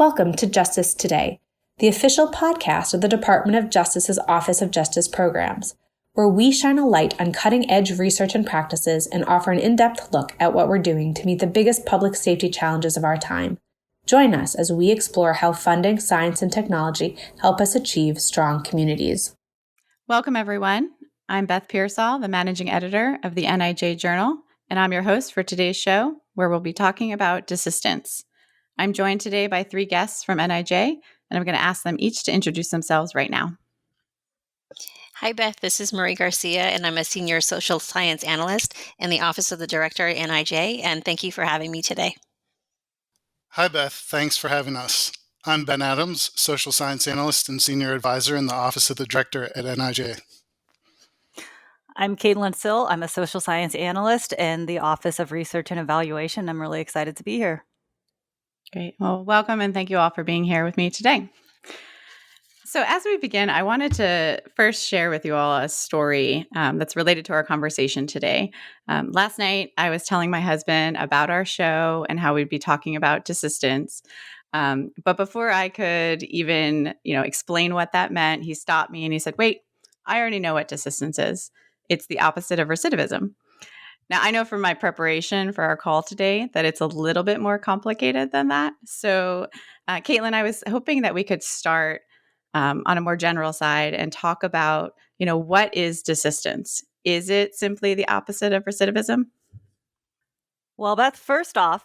Welcome to Justice Today, the official podcast of the Department of Justice's Office of Justice Programs, where we shine a light on cutting-edge research and practices and offer an in-depth look at what we're doing to meet the biggest public safety challenges of our time. Join us as we explore how funding, science, and technology help us achieve strong communities. Welcome, everyone. I'm Beth Pearsall, the managing editor of the NIJ Journal, and I'm your host for today's show, where we'll be talking about desistance. I'm joined today by three guests from NIJ, and I'm going to ask them each to introduce themselves right now. Hi, Beth. This is Marie Garcia, and I'm a senior social science analyst in the Office of the Director at NIJ, and thank you for having me today. Hi, Beth. Thanks for having us. I'm Ben Adams, social science analyst and senior advisor in the Office of the Director at NIJ. I'm Kaitlyn Sill. I'm a social science analyst in the Office of Research and Evaluation. I'm really excited to be here. Great. Well, welcome, and thank you all for being here with me today. So as we begin, I wanted to first share with you all a story that's related to our conversation today. Last night, I was telling my husband about our show and how we'd be talking about desistance. But before I could even, explain what that meant, he stopped me and he said, "Wait, I already know what desistance is. It's the opposite of recidivism." Now, I know from my preparation for our call today that it's a little bit more complicated than that. So, Kaitlyn, I was hoping that we could start on a more general side and talk about, what is desistance? Is it simply the opposite of recidivism? Well, Beth, first off,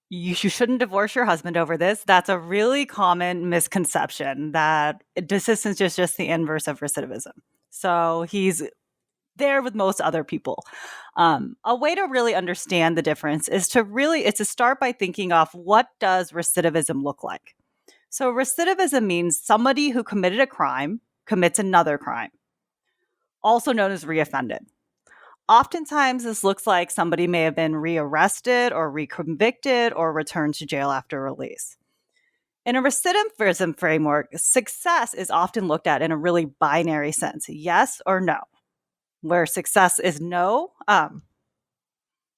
you shouldn't divorce your husband over this. That's a really common misconception that desistance is just the inverse of recidivism. So he's there with most other people. A way to really understand the difference is to start by thinking of what does recidivism look like? So recidivism means somebody who committed a crime commits another crime, also known as reoffended. Oftentimes, this looks like somebody may have been rearrested or reconvicted or returned to jail after release. In a recidivism framework, success is often looked at in a really binary sense, yes or no. Where success is no,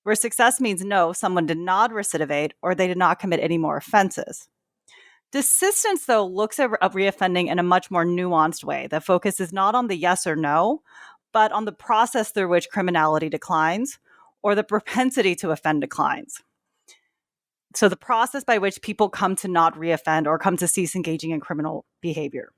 where success means no, someone did not recidivate or they did not commit any more offenses. Desistance, though, looks at reoffending in a much more nuanced way that focuses not on the yes or no, but on the process through which criminality declines or the propensity to offend declines. So the process by which people come to not reoffend or come to cease engaging in criminal behavior.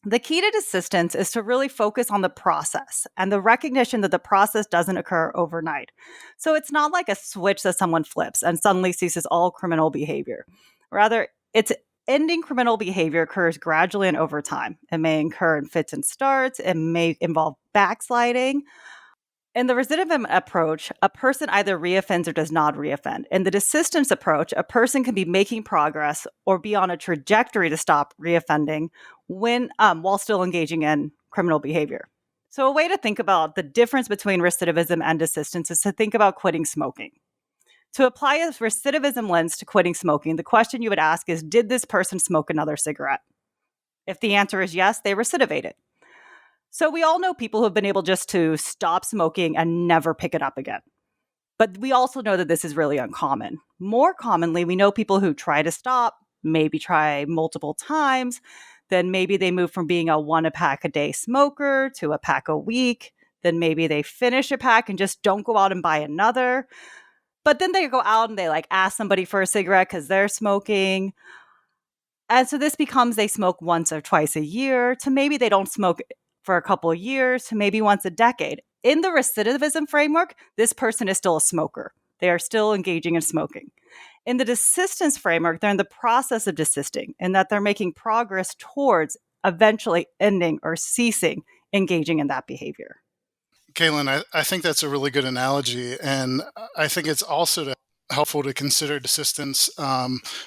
The key to desistance is to really focus on the process and the recognition that the process doesn't occur overnight. So it's not like a switch that someone flips and suddenly ceases all criminal behavior. Rather, it's ending criminal behavior occurs gradually and over time. It may occur in fits and starts. It may involve backsliding. In the recidivism approach, a person either reoffends or does not reoffend. In the desistance approach, a person can be making progress or be on a trajectory to stop reoffending while still engaging in criminal behavior. So a way to think about the difference between recidivism and desistance is to think about quitting smoking. To apply a recidivism lens to quitting smoking, the question you would ask is, did this person smoke another cigarette? If the answer is yes, they recidivated. So we all know people who have been able just to stop smoking and never pick it up again. But we also know that this is really uncommon. More commonly, we know people who try to stop, maybe try multiple times, then maybe they move from being a pack a day smoker to a pack a week, then maybe they finish a pack and just don't go out and buy another. But then they go out and they ask somebody for a cigarette because they're smoking. And so this becomes they smoke once or twice a year to maybe they don't smoke for a couple of years to maybe once a decade. In the recidivism framework, this person is still a smoker. They are still engaging in smoking. In the desistance framework, they're in the process of desisting in that they're making progress towards eventually ending or ceasing engaging in that behavior. Kaitlyn, I think that's a really good analogy. And I think it's also helpful to consider desistance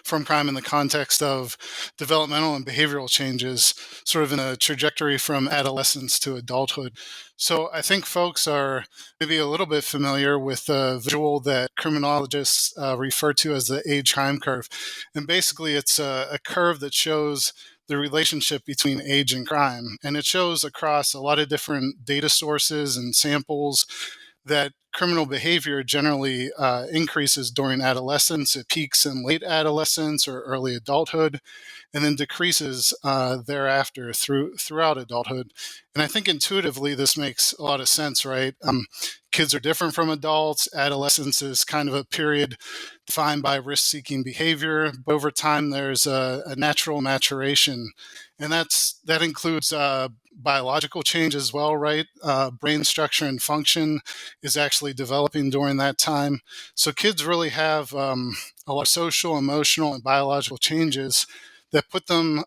from crime in the context of developmental and behavioral changes, sort of in a trajectory from adolescence to adulthood. So I think folks are maybe a little bit familiar with the visual that criminologists refer to as the age crime curve. And basically it's a curve that shows the relationship between age and crime. And it shows across a lot of different data sources and samples that criminal behavior generally increases during adolescence. It peaks in late adolescence or early adulthood, and then decreases thereafter throughout adulthood. And I think intuitively this makes a lot of sense, right? Kids are different from adults. Adolescence is kind of a period defined by risk-seeking behavior. But over time, there's a natural maturation, and that includes biological change as well, right? Brain structure and function is actually developing during that time. So kids really have a lot of social, emotional, and biological changes that put them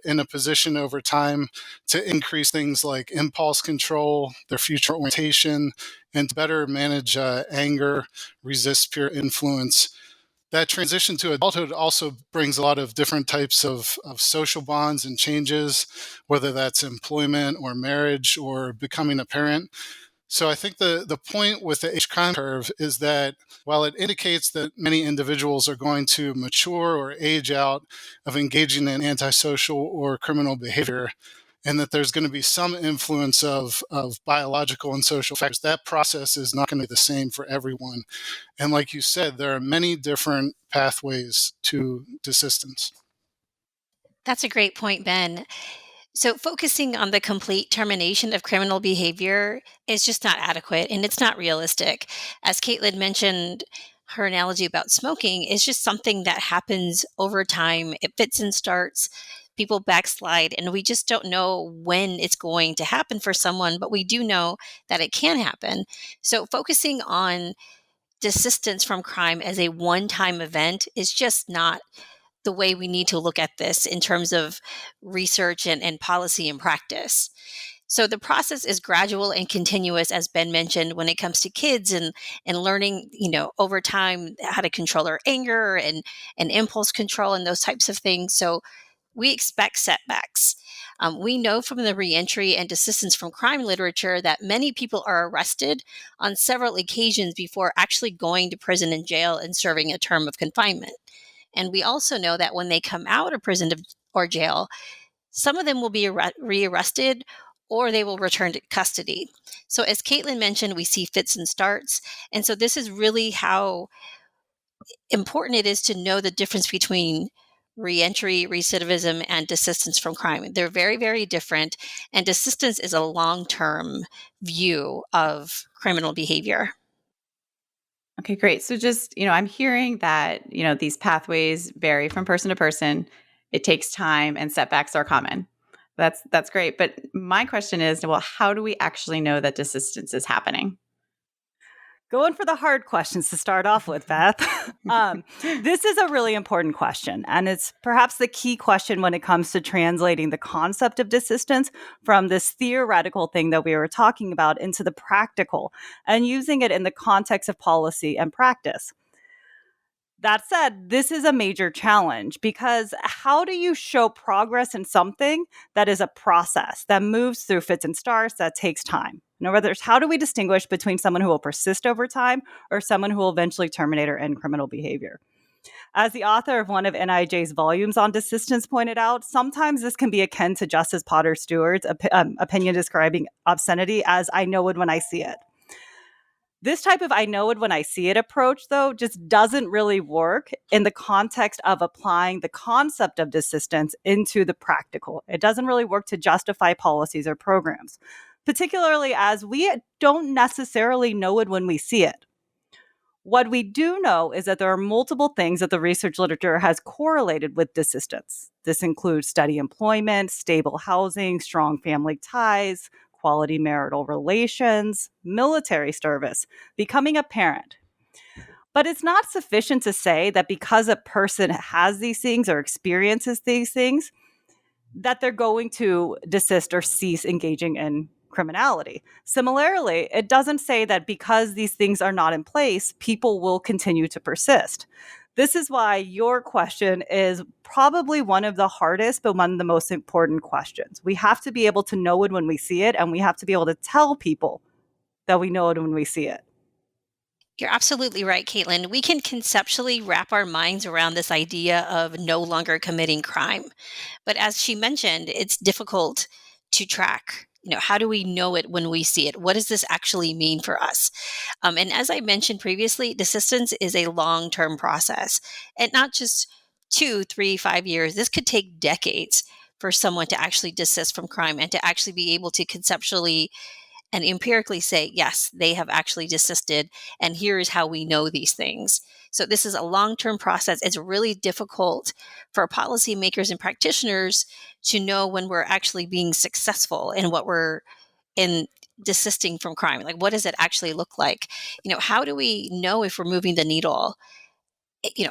in a position over time to increase things like impulse control, their future orientation, and to better manage anger, resist peer influence. That transition to adulthood also brings a lot of different types of social bonds and changes, whether that's employment or marriage or becoming a parent. So I think the point with the age crime curve is that while it indicates that many individuals are going to mature or age out of engaging in antisocial or criminal behavior, and that there's going to be some influence of biological and social factors, that process is not going to be the same for everyone. And like you said, there are many different pathways to desistance. That's a great point, Ben. So, focusing on the complete termination of criminal behavior is just not adequate and it's not realistic. As Kaitlyn mentioned, her analogy about smoking is just something that happens over time. It fits and starts, people backslide, and we just don't know when it's going to happen for someone, but we do know that it can happen. So, focusing on desistance from crime as a one-time event is just not the way we need to look at this in terms of research and policy and practice. So the process is gradual and continuous, as Ben mentioned, when it comes to kids and learning, over time how to control their anger and impulse control and those types of things. So we expect setbacks. We know from the reentry and desistance from crime literature that many people are arrested on several occasions before actually going to prison and jail and serving a term of confinement. And we also know that when they come out of prison or jail, some of them will be rearrested or they will return to custody. So as Kaitlyn mentioned, we see fits and starts. And so this is really how important it is to know the difference between reentry, recidivism, and desistance from crime. They're very, very different. And desistance is a long-term view of criminal behavior. Okay, great. So just, I'm hearing that, these pathways vary from person to person. It takes time and setbacks are common. That's great. But my question is, well, how do we actually know that desistance is happening? Going for the hard questions to start off with, Beth. This is a really important question, and it's perhaps the key question when it comes to translating the concept of desistance from this theoretical thing that we were talking about into the practical and using it in the context of policy and practice. That said, this is a major challenge because how do you show progress in something that is a process that moves through fits and starts that takes time? In other words, how do we distinguish between someone who will persist over time or someone who will eventually terminate or end criminal behavior? As the author of one of NIJ's volumes on desistance pointed out, sometimes this can be akin to Justice Potter Stewart's opinion describing obscenity as I know it when I see it. This type of I know it when I see it approach, though, just doesn't really work in the context of applying the concept of desistance into the practical. It doesn't really work to justify policies or programs, particularly as we don't necessarily know it when we see it. What we do know is that there are multiple things that the research literature has correlated with desistance. This includes steady employment, stable housing, strong family ties, quality marital relations, military service, becoming a parent. But it's not sufficient to say that because a person has these things or experiences these things, that they're going to desist or cease engaging in criminality. Similarly, it doesn't say that because these things are not in place, people will continue to persist. This is why your question is probably one of the hardest, but one of the most important questions. We have to be able to know it when we see it, and we have to be able to tell people that we know it when we see it. You're absolutely right, Kaitlyn. We can conceptually wrap our minds around this idea of no longer committing crime. But as she mentioned, it's difficult to track. how do we know it when we see it? What does this actually mean for us? And as I mentioned previously, desistance is a long-term process, and not just 2, 3, 5 years. This could take decades for someone to actually desist from crime and to actually be able to conceptually and empirically say, yes, they have actually desisted, and here is how we know these things. So this is a long-term process. It's really difficult for policymakers and practitioners to know when we're actually being successful in what we're in desisting from crime. Like, what does it actually look like? How do we know if we're moving the needle?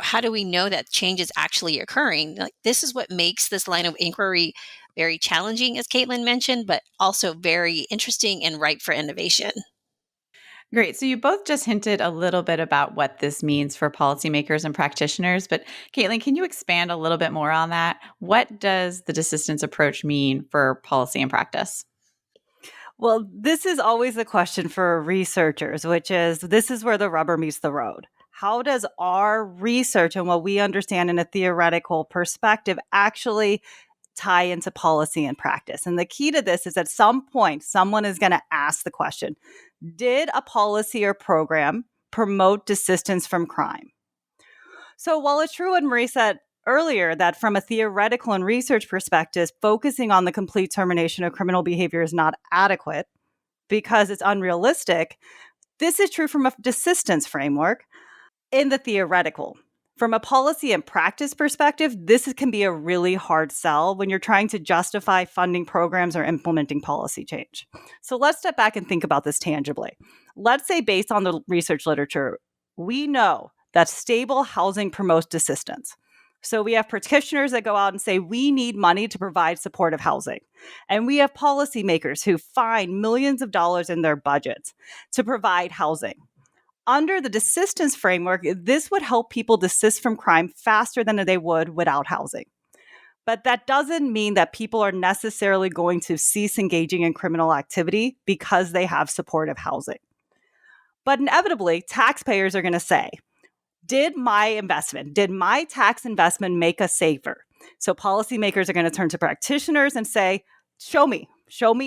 How do we know that change is actually occurring? Like, this is what makes this line of inquiry very challenging, as Kaitlyn mentioned, but also very interesting and ripe for innovation. Great. So you both just hinted a little bit about what this means for policymakers and practitioners, but Kaitlyn, can you expand a little bit more on that? What does the desistance approach mean for policy and practice? Well, this is always the question for researchers, which is this is where the rubber meets the road. How does our research and what we understand in a theoretical perspective actually tie into policy and practice? And the key to this is at some point, someone is going to ask the question, did a policy or program promote desistance from crime? So while it's true what Marie said earlier that from a theoretical and research perspective, focusing on the complete termination of criminal behavior is not adequate because it's unrealistic, this is true from a desistance framework in the theoretical. From a policy and practice perspective, this can be a really hard sell when you're trying to justify funding programs or implementing policy change. So let's step back and think about this tangibly. Let's say based on the research literature, we know that stable housing promotes desistance. So we have practitioners that go out and say, we need money to provide supportive housing. And we have policymakers who find millions of dollars in their budgets to provide housing. Under the desistance framework, this would help people desist from crime faster than they would without housing. But that doesn't mean that people are necessarily going to cease engaging in criminal activity because they have supportive housing. But inevitably, taxpayers are going to say, did my tax investment make us safer? So policymakers are going to turn to practitioners and say, show me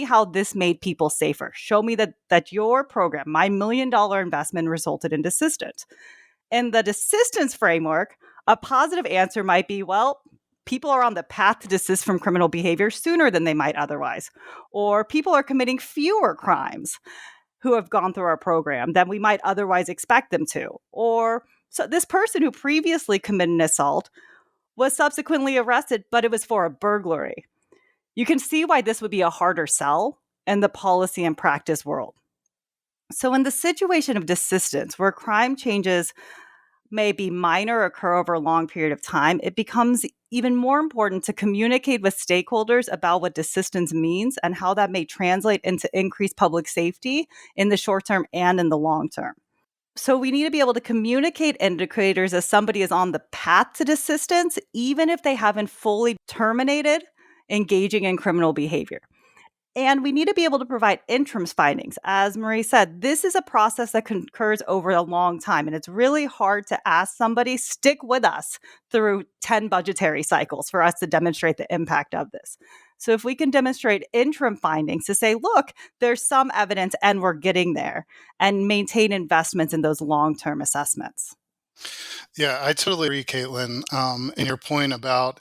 how this made people safer. Show me that your program, my $1 million investment, resulted in desistance. In the desistance framework, a positive answer might be, well, people are on the path to desist from criminal behavior sooner than they might otherwise. Or people are committing fewer crimes who have gone through our program than we might otherwise expect them to. Or so this person who previously committed an assault was subsequently arrested, but it was for a burglary. You can see why this would be a harder sell in the policy and practice world. So in the situation of desistance, where crime changes may be minor, occur over a long period of time, it becomes even more important to communicate with stakeholders about what desistance means and how that may translate into increased public safety in the short term and in the long term. So we need to be able to communicate indicators as somebody is on the path to desistance, even if they haven't fully terminated engaging in criminal behavior. And we need to be able to provide interim findings. As Marie said, this is a process that occurs over a long time, and it's really hard to ask somebody, stick with us through 10 budgetary cycles for us to demonstrate the impact of this. So if we can demonstrate interim findings to say, look, there's some evidence and we're getting there, and maintain investments in those long-term assessments. Yeah, I totally agree, Kaitlyn, in your point about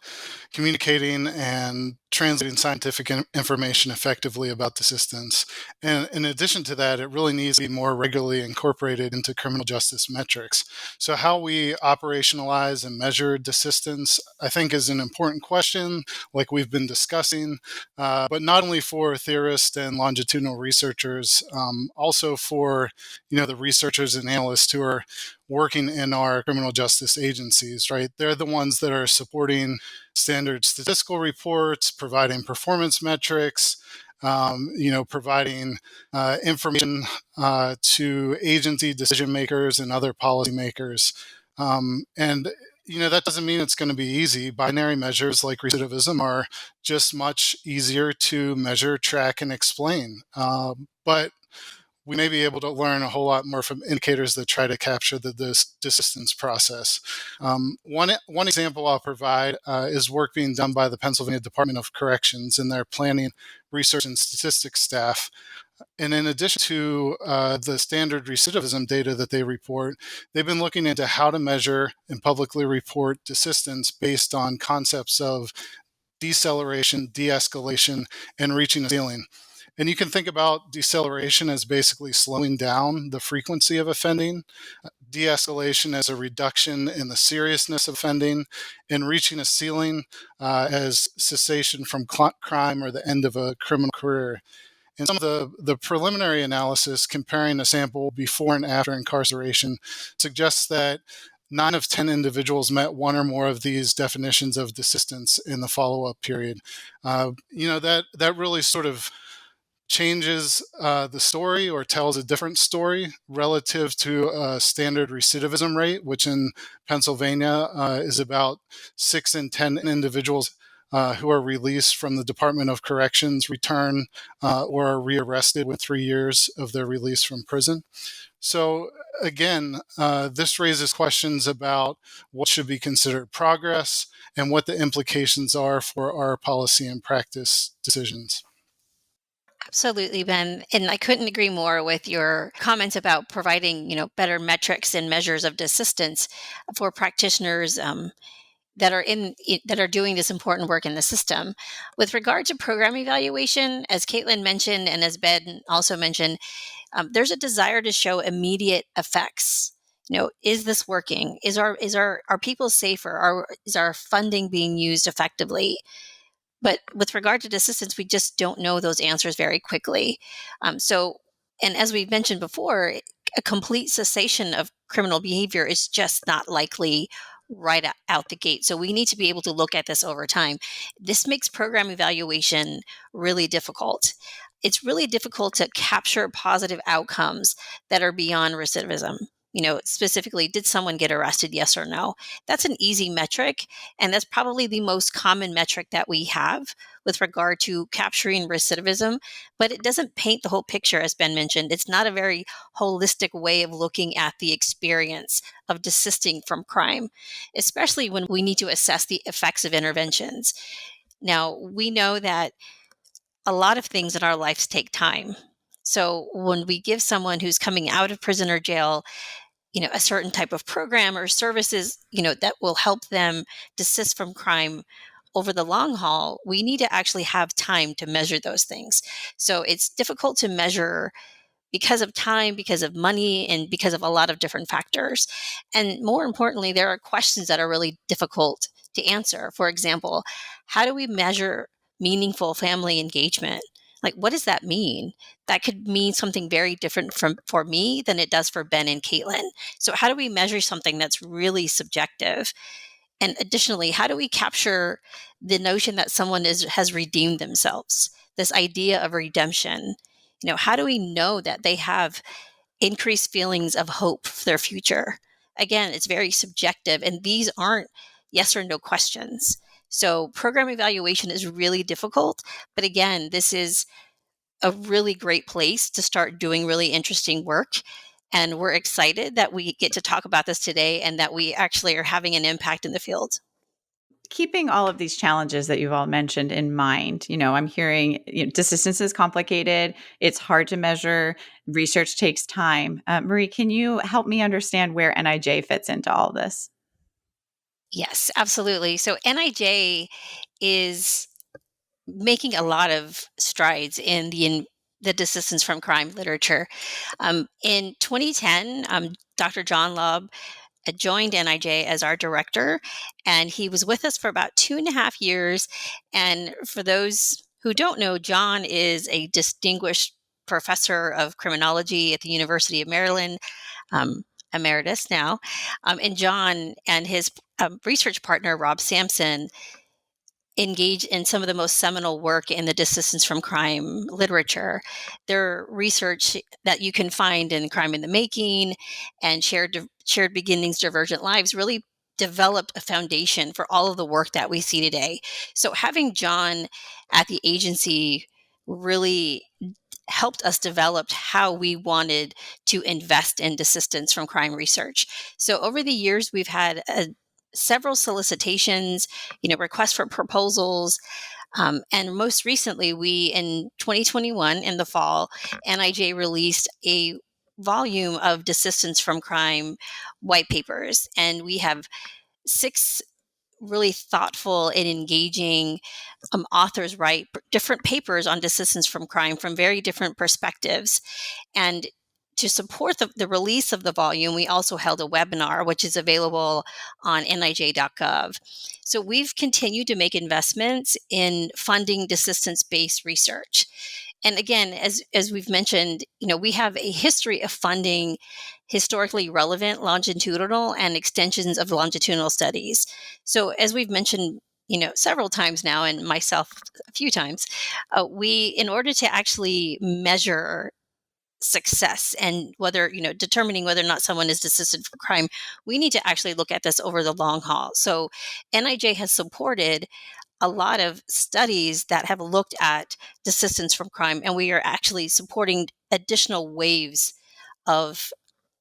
communicating and translating scientific information effectively about desistance. And in addition to that, it really needs to be more regularly incorporated into criminal justice metrics. So how we operationalize and measure desistance, I think, is an important question, like we've been discussing, but not only for theorists and longitudinal researchers, also for the researchers and analysts who are working in our criminal justice agencies, right? They're the ones that are supporting standard statistical reports, providing performance metrics, providing information to agency decision makers and other policymakers. And that doesn't mean it's going to be easy. Binary measures like recidivism are just much easier to measure, track, and explain. But we may be able to learn a whole lot more from indicators that try to capture the desistance process. One example I'll provide is work being done by the Pennsylvania Department of Corrections and their planning, research, and statistics staff. And in addition to the standard recidivism data that they report, they've been looking into how to measure and publicly report desistance based on concepts of deceleration, de-escalation, and reaching a ceiling. And you can think about deceleration as basically slowing down the frequency of offending, de-escalation as a reduction in the seriousness of offending, and reaching a ceiling as cessation from crime or the end of a criminal career. And some of the preliminary analysis comparing a sample before and after incarceration suggests that 9 of 10 individuals met one or more of these definitions of desistance in the follow-up period. That really sort of changes the story or tells a different story relative to a standard recidivism rate, which in Pennsylvania is about 6 in 10 individuals who are released from the Department of Corrections return or are rearrested within 3 years of their release from prison. So again, this raises questions about what should be considered progress and what the implications are for our policy and practice decisions. Absolutely, Ben. And I couldn't agree more with your comments about providing, better metrics and measures of desistance for practitioners that are doing this important work in the system. With regard to program evaluation, as Kaitlyn mentioned and as Ben also mentioned, there's a desire to show immediate effects. Is this working? Are people safer? Is our funding being used effectively? But with regard to desistance, we just don't know those answers very quickly. And as we mentioned before, a complete cessation of criminal behavior is just not likely right out the gate. So we need to be able to look at this over time. This makes program evaluation really difficult. It's really difficult to capture positive outcomes that are beyond recidivism. Specifically, did someone get arrested? Yes or no? That's an easy metric. And that's probably the most common metric that we have with regard to capturing recidivism. But it doesn't paint the whole picture, as Ben mentioned. It's not a very holistic way of looking at the experience of desisting from crime, especially when we need to assess the effects of interventions. Now, we know that a lot of things in our lives take time. So when we give someone who's coming out of prison or jail a certain type of program or services, that will help them desist from crime over the long haul, we need to actually have time to measure those things. So it's difficult to measure because of time, because of money, and because of a lot of different factors. And more importantly, there are questions that are really difficult to answer. For example, how do we measure meaningful family engagement? Like, what does that mean? That could mean something very different for me than it does for Ben and Kaitlyn. So how do we measure something that's really subjective? And additionally, how do we capture the notion that someone has redeemed themselves? This idea of redemption. How do we know that they have increased feelings of hope for their future? Again, it's very subjective, and these aren't yes or no questions. So program evaluation is really difficult. But again, this is a really great place to start doing really interesting work. And we're excited that we get to talk about this today and that we actually are having an impact in the field. Keeping all of these challenges that you've all mentioned in mind, I'm hearing desistance is complicated. It's hard to measure. Research takes time. Marie, can you help me understand where NIJ fits into all this? Yes, absolutely. So NIJ is making a lot of strides in the desistance from crime literature. In 2010, Dr. John Lobb joined NIJ as our director, and he was with us for about 2.5 years. And for those who don't know, John is a distinguished professor of criminology at the University of Maryland, emeritus now. And John and his research partner, Rob Sampson, engage in some of the most seminal work in the desistance from crime literature. Their research that you can find in Crime in the Making and Shared Beginnings, Divergent Lives really developed a foundation for all of the work that we see today. So having John at the agency really helped us develop how we wanted to invest in desistance from crime research. So over the years, we've had several solicitations, requests for proposals. And most recently, in 2021, in the fall, NIJ released a volume of desistance from crime white papers. And we have 6 really thoughtful and engaging authors write different papers on desistance from crime from very different perspectives. And to support the release of the volume, we also held a webinar, which is available on nij.gov. So we've continued to make investments in funding desistance-based research. And again, as we've mentioned, we have a history of funding historically relevant longitudinal and extensions of longitudinal studies. So as we've mentioned, several times now, and myself a few times, in order to actually measure success and determining whether or not someone is desisted from crime, we need to actually look at this over the long haul. So NIJ has supported a lot of studies that have looked at desistance from crime, and we are actually supporting additional waves of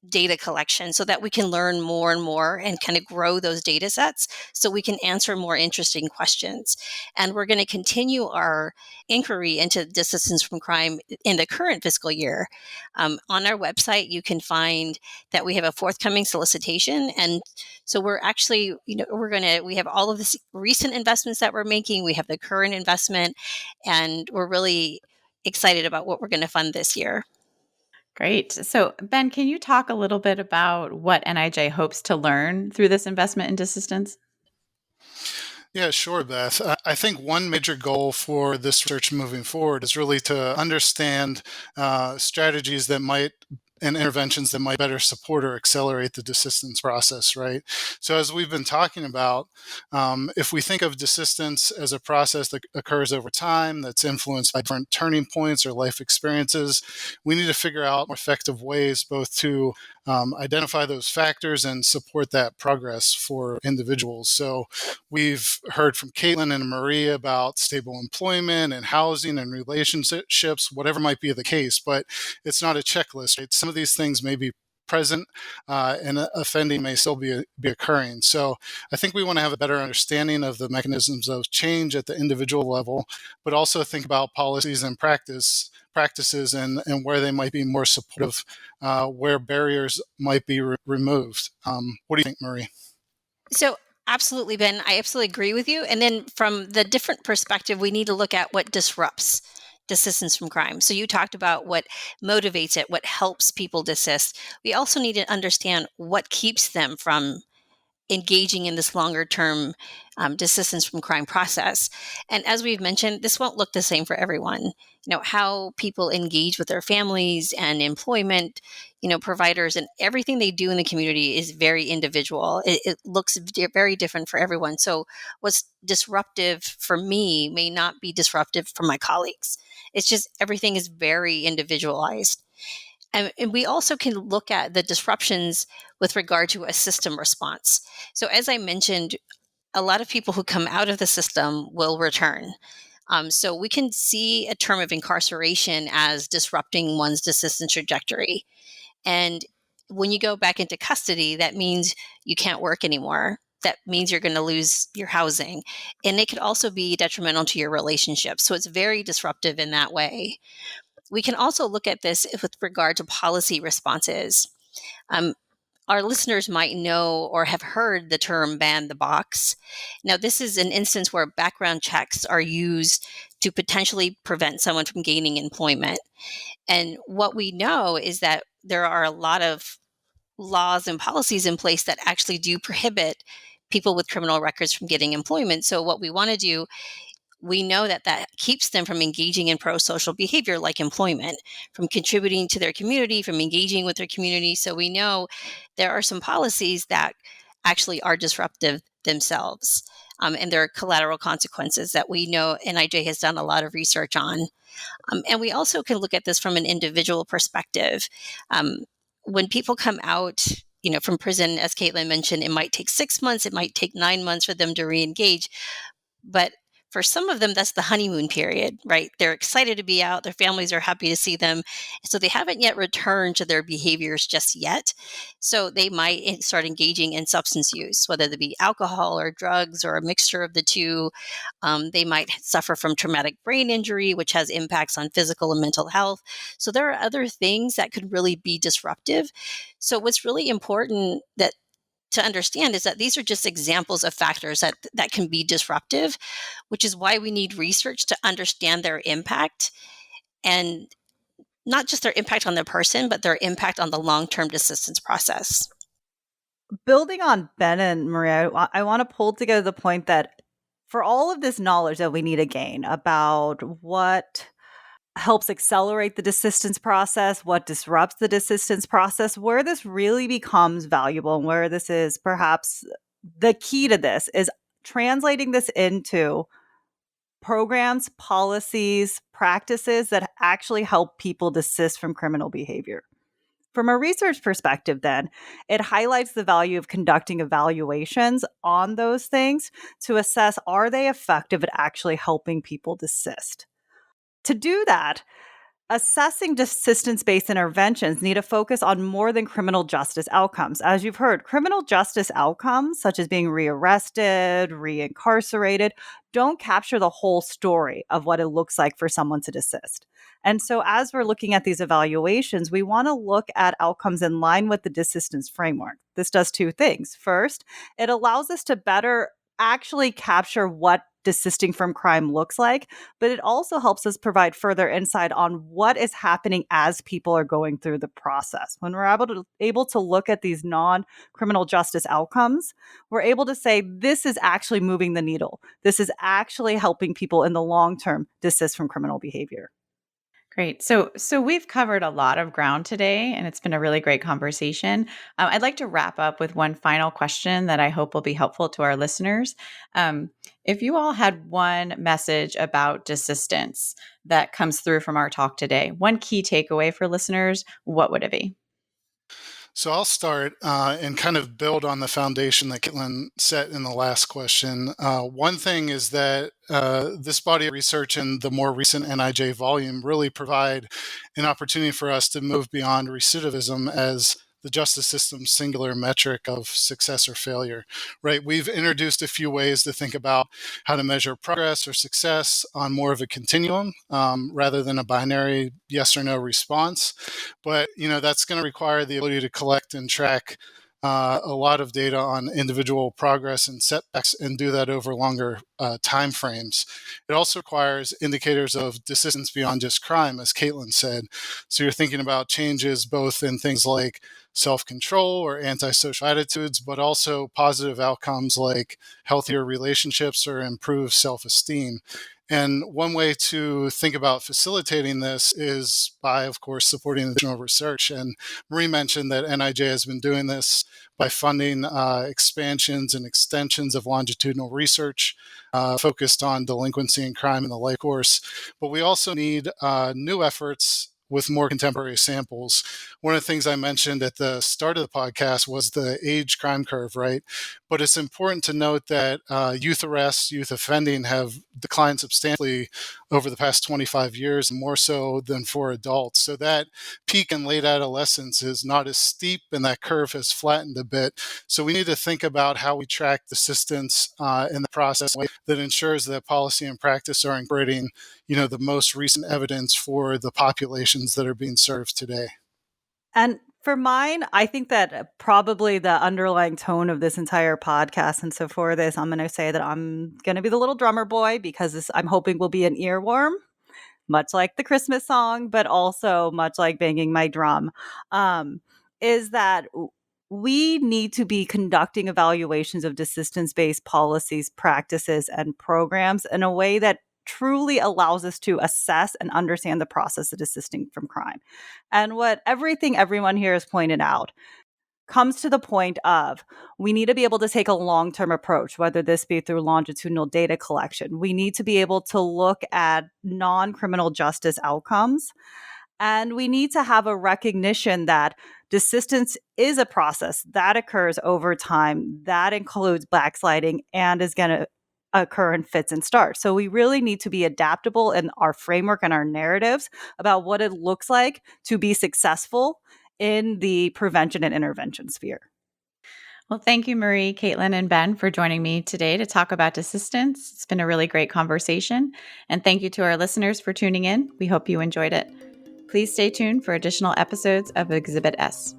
data collection so that we can learn more and more and kind of grow those data sets so we can answer more interesting questions. And we're going to continue our inquiry into desistance from crime in the current fiscal year. On our website, you can find that we have a forthcoming solicitation. And so we're actually, we have all of the recent investments that we're making. We have the current investment, and we're really excited about what we're going to fund this year. Great. So, Ben, can you talk a little bit about what NIJ hopes to learn through this investment in desistance? Yeah, sure, Beth. I think one major goal for this research moving forward is really to understand strategies that might and interventions that might better support or accelerate the desistance process, right? So as we've been talking about, if we think of desistance as a process that occurs over time, that's influenced by different turning points or life experiences, we need to figure out more effective ways both to identify those factors and support that progress for individuals. So we've heard from Kaitlyn and Maria about stable employment and housing and relationships, whatever might be the case, but it's not a checklist, right? Some of these things may be present and offending may still be occurring. So I think we want to have a better understanding of the mechanisms of change at the individual level, but also think about policies and practices and where they might be more supportive, where barriers might be removed. What do you think, Marie? So absolutely, Ben, I absolutely agree with you. And then from the different perspective, we need to look at what disrupts desistance from crime. So you talked about what motivates it, what helps people desist. We also need to understand what keeps them from engaging in this longer term desistance from crime process. And as we've mentioned, this won't look the same for everyone. How people engage with their families and employment, providers, and everything they do in the community is very individual. It looks very different for everyone. So what's disruptive for me may not be disruptive for my colleagues. It's just everything is very individualized. And we also can look at the disruptions with regard to a system response. So as I mentioned, a lot of people who come out of the system will return. So we can see a term of incarceration as disrupting one's desistance trajectory. And when you go back into custody, that means you can't work anymore. That means you're going to lose your housing. And it could also be detrimental to your relationship. So it's very disruptive in that way. We can also look at this with regard to policy responses. Our listeners might know or have heard the term ban the box. Now, this is an instance where background checks are used to potentially prevent someone from gaining employment. And what we know is that there are a lot of laws and policies in place that actually do prohibit people with criminal records from getting employment. So what we want to do, we know that keeps them from engaging in pro-social behavior like employment, from contributing to their community, from engaging with their community. So we know there are some policies that actually are disruptive themselves. And there are collateral consequences that we know NIJ has done a lot of research on. And we also can look at this from an individual perspective. When people come out, from prison, as Kaitlyn mentioned, it might take 6 months, it might take 9 months for them to re-engage. But For some of them, that's the honeymoon period, right? They're excited to be out. Their families are happy to see them. So they haven't yet returned to their behaviors just yet. So they might start engaging in substance use, whether it be alcohol or drugs or a mixture of the two. They might suffer from traumatic brain injury, which has impacts on physical and mental health. So there are other things that could really be disruptive. So what's really important to understand is that these are just examples of factors that can be disruptive, which is why we need research to understand their impact, and not just their impact on the person, but their impact on the long-term desistance process. Building on Ben and Maria, I want to pull together the point that for all of this knowledge that we need to gain about what helps accelerate the desistance process, what disrupts the desistance process, where this really becomes valuable and where this is perhaps the key to this is translating this into programs, policies, practices that actually help people desist from criminal behavior. From a research perspective, then, it highlights the value of conducting evaluations on those things to assess, are they effective at actually helping people desist? To do that, assessing desistance-based interventions need to focus on more than criminal justice outcomes. As you've heard, criminal justice outcomes, such as being rearrested, reincarcerated, don't capture the whole story of what it looks like for someone to desist. And so as we're looking at these evaluations, we want to look at outcomes in line with the desistance framework. This does two things. First, it allows us to better actually capture what desisting from crime looks like, but it also helps us provide further insight on what is happening as people are going through the process. When we're able to look at these non-criminal justice outcomes, we're able to say, this is actually moving the needle. This is actually helping people in the long term desist from criminal behavior. Great. So we've covered a lot of ground today, and it's been a really great conversation. I'd like to wrap up with one final question that I hope will be helpful to our listeners. If you all had one message about desistance that comes through from our talk today, one key takeaway for listeners, what would it be? So I'll start and kind of build on the foundation that Kaitlyn set in the last question. One thing is that this body of research and the more recent NIJ volume really provide an opportunity for us to move beyond recidivism as the justice system's singular metric of success or failure, right? We've introduced a few ways to think about how to measure progress or success on more of a continuum rather than a binary yes or no response. But, that's going to require the ability to collect and track a lot of data on individual progress and setbacks and do that over longer time frames. It also requires indicators of desistance beyond just crime, as Kaitlyn said. So you're thinking about changes both in things like self-control or antisocial attitudes, but also positive outcomes like healthier relationships or improved self-esteem. And one way to think about facilitating this is by, of course, supporting additional research. And Marie mentioned that NIJ has been doing this by funding expansions and extensions of longitudinal research focused on delinquency and crime in the life course. But we also need new efforts with more contemporary samples. One of the things I mentioned at the start of the podcast was the age crime curve, right? But it's important to note that youth arrests, youth offending have declined substantially over the past 25 years, more so than for adults. So that peak in late adolescence is not as steep and that curve has flattened a bit. So we need to think about how we track desistance in the process that ensures that policy and practice are incorporating, the most recent evidence for the populations that are being served today. And for mine, I think that probably the underlying tone of this entire podcast, and so for this, I'm going to say that I'm going to be the little drummer boy because this, I'm hoping, will be an earworm, much like the Christmas song, but also much like banging my drum, is that we need to be conducting evaluations of desistance-based policies, practices, and programs in a way that truly allows us to assess and understand the process of desisting from crime. And what everyone here has pointed out comes to the point of we need to be able to take a long-term approach, whether this be through longitudinal data collection. We need to be able to look at non-criminal justice outcomes. And we need to have a recognition that desistance is a process that occurs over time, that includes backsliding, and is going to occur in fits and starts. So we really need to be adaptable in our framework and our narratives about what it looks like to be successful in the prevention and intervention sphere. Well, thank you, Marie, Kaitlyn, and Ben for joining me today to talk about Desistance. It's been a really great conversation. And thank you to our listeners for tuning in. We hope you enjoyed it. Please stay tuned for additional episodes of Exhibit S.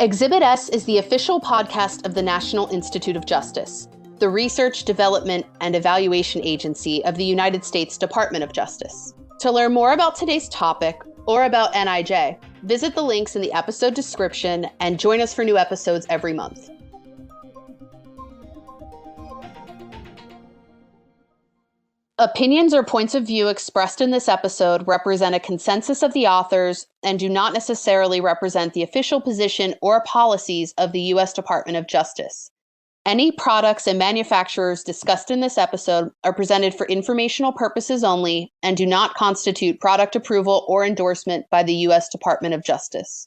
Exhibit S is the official podcast of the National Institute of Justice, the research, development, and evaluation agency of the United States Department of Justice. To learn more about today's topic or about NIJ, visit the links in the episode description and join us for new episodes every month. Opinions or points of view expressed in this episode represent a consensus of the authors and do not necessarily represent the official position or policies of the U.S. Department of Justice. Any products and manufacturers discussed in this episode are presented for informational purposes only and do not constitute product approval or endorsement by the U.S. Department of Justice.